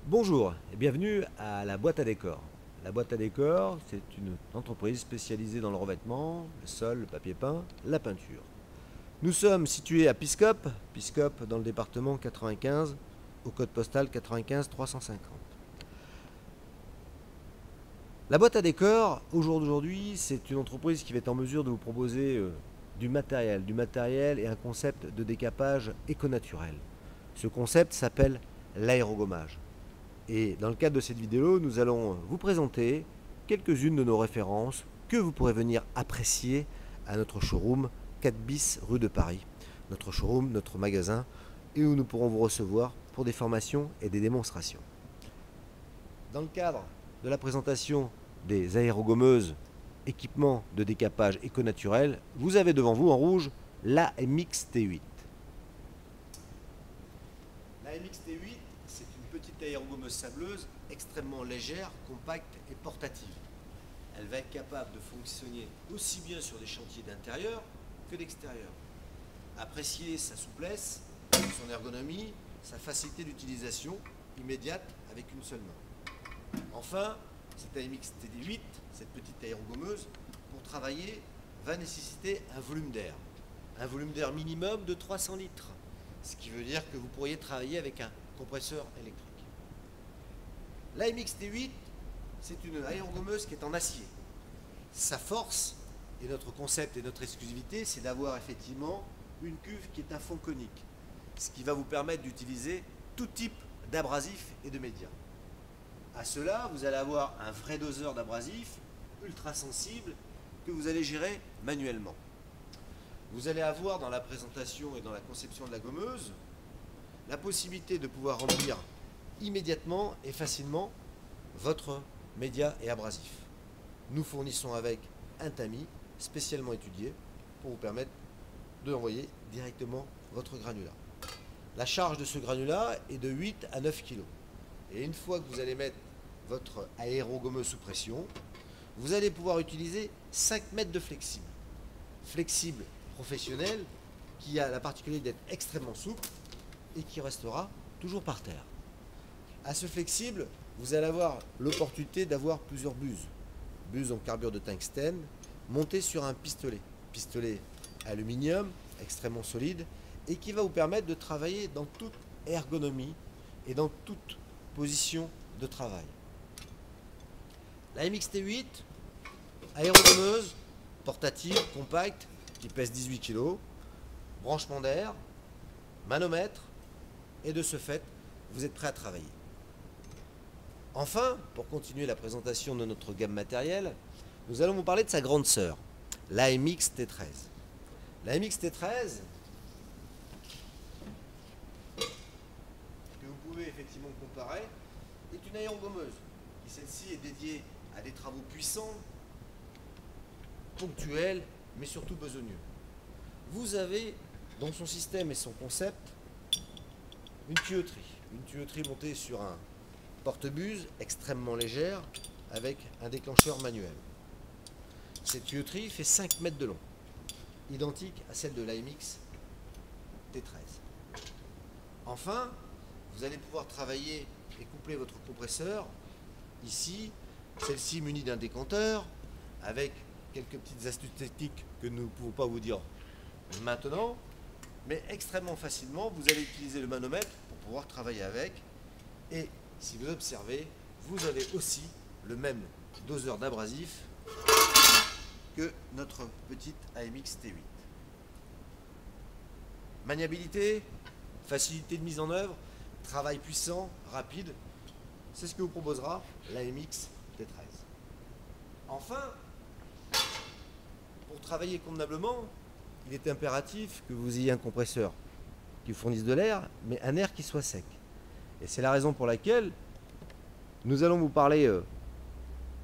Bonjour et bienvenue à la boîte à décor. La boîte à décor, c'est une entreprise spécialisée dans le revêtement, le sol, le papier peint, la peinture. Nous sommes situés à Piscop, Piscop dans le département 95, au code postal 95 350. La boîte à décor, au jour d'aujourd'hui, c'est une entreprise qui va être en mesure de vous proposer du matériel et un concept de décapage éconaturel. Ce concept s'appelle l'aérogommage. Et dans le cadre de cette vidéo, nous allons vous présenter quelques-unes de nos références que vous pourrez venir apprécier à notre showroom 4 bis rue de Paris. Notre showroom, notre magasin, et où nous pourrons vous recevoir pour des formations et des démonstrations. Dans le cadre de la présentation des aérogommeuses, équipements de décapage éconaturel, vous avez devant vous en rouge l'AMX T8. L'AMX T8, c'est une petite aérogommeuse sableuse extrêmement légère, compacte et portative. Elle va être capable de fonctionner aussi bien sur des chantiers d'intérieur que d'extérieur. Appréciez sa souplesse, son ergonomie, sa facilité d'utilisation immédiate avec une seule main. Enfin, cette AMX T8, cette petite aérogommeuse, pour travailler, va nécessiter un volume d'air minimum de 300 litres, ce qui veut dire que vous pourriez travailler avec un compresseur électrique. L'AMX T8, c'est une aérogommeuse qui est en acier. Sa force, et notre concept et notre exclusivité, c'est d'avoir effectivement une cuve qui est un fond conique, ce qui va vous permettre d'utiliser tout type d'abrasif et de médias. À cela, vous allez avoir un vrai doseur d'abrasif ultra sensible que vous allez gérer manuellement. Vous allez avoir dans la présentation et dans la conception de la gommeuse la possibilité de pouvoir remplir immédiatement et facilement votre média et abrasif. Nous fournissons avec un tamis spécialement étudié pour vous permettre d'envoyer directement votre granulat. La charge de ce granulat est de 8 à 9 kg. Et une fois que vous allez mettre votre aérogommeuse sous pression, vous allez pouvoir utiliser 5 mètres de flexible. Flexible professionnel qui a la particularité d'être extrêmement souple et qui restera toujours par terre. À ce flexible, vous allez avoir l'opportunité d'avoir plusieurs buses. Buses en carbure de tungstène montées sur un pistolet. Pistolet aluminium extrêmement solide et qui va vous permettre de travailler dans toute ergonomie et dans toute position de travail. La MX-T8, aérogommeuse, portative, compacte, qui pèse 18 kg, branchement d'air, manomètre, et de ce fait, vous êtes prêt à travailler. Enfin, pour continuer la présentation de notre gamme matérielle, nous allons vous parler de sa grande sœur, l'AMX T13. L'AMX T13, que vous pouvez effectivement comparer, est une aérogommeuse qui celle-ci est dédiée à des travaux puissants, ponctuels, mais surtout besogneux. Vous avez dans son système et son concept une tuyauterie montée sur un porte-buse extrêmement légère avec un déclencheur manuel. Cette tuyauterie fait 5 mètres de long, identique à celle de l'AMX T13. Enfin, vous allez pouvoir travailler et coupler votre compresseur. Ici, celle-ci munie d'un décanteur avec quelques petites astuces techniques que nous ne pouvons pas vous dire maintenant, mais extrêmement facilement, vous allez utiliser le manomètre pour pouvoir travailler avec. Et si vous observez, vous avez aussi le même doseur d'abrasif que notre petite AMX T8. Maniabilité, facilité de mise en œuvre, travail puissant, rapide, c'est ce que vous proposera l'AMX T13. Enfin, pour travailler convenablement, il est impératif que vous ayez un compresseur qui vous fournisse de l'air, mais un air qui soit sec. Et c'est la raison pour laquelle nous allons vous parler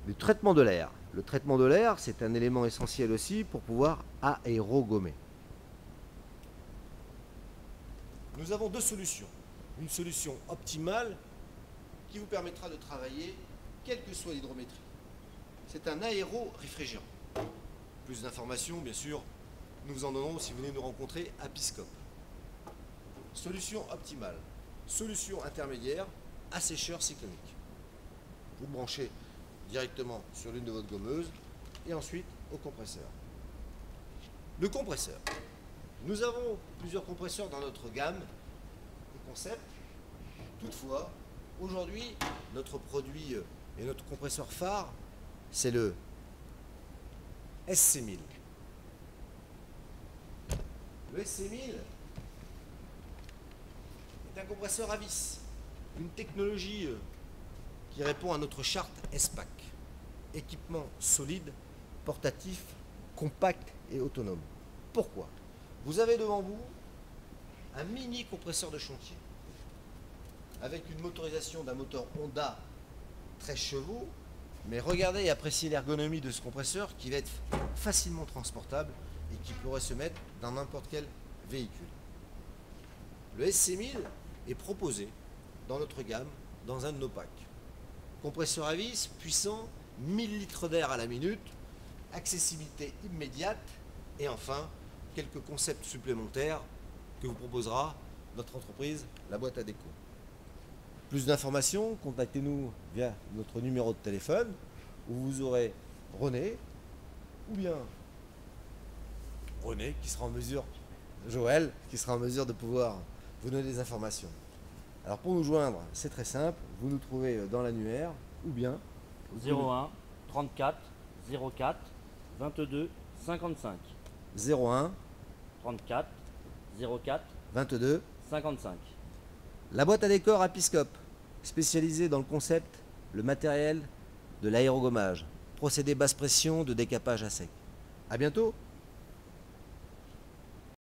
du traitement de l'air. Le traitement de l'air, c'est un élément essentiel aussi pour pouvoir aérogommer. Nous avons deux solutions. Une solution optimale qui vous permettra de travailler quelle que soit l'hydrométrie. C'est un aéro-réfrigérant. Plus d'informations, bien sûr, nous vous en donnons si vous venez nous rencontrer à Piscop. Solution optimale. Solution intermédiaire, assécheur cyclonique. Vous le branchez directement sur l'une de votre gommeuses et ensuite au compresseur. Le compresseur. Nous avons plusieurs compresseurs dans notre gamme de concepts. Toutefois, aujourd'hui, notre produit et notre compresseur phare, c'est le SC1000. Le SC1000 est un compresseur à vis, une technologie qui répond à notre charte SPAC. Équipement solide, portatif, compact et autonome. Pourquoi? Vous avez devant vous un mini compresseur de chantier avec une motorisation d'un moteur Honda 13 chevaux, mais regardez et appréciez l'ergonomie de ce compresseur qui va être facilement transportable et qui pourrait se mettre dans n'importe quel véhicule. Le SC1000 est proposé dans notre gamme dans un de nos packs. Compresseur à vis puissant, 1000 litres d'air à la minute, accessibilité immédiate et enfin quelques concepts supplémentaires que vous proposera notre entreprise, la boîte à déco. Plus d'informations, contactez-nous via notre numéro de téléphone où vous aurez René ou bien René qui sera en mesure, Joël qui sera en mesure de pouvoir vous donner des informations. Alors pour nous joindre, c'est très simple, vous nous trouvez dans l'annuaire ou bien 01 34 04 22 55 01 34 04 22 55. La boîte à décor Apiscope, spécialisée dans le concept, le matériel de l'aérogommage, procédé basse pression de décapage à sec. À bientôt.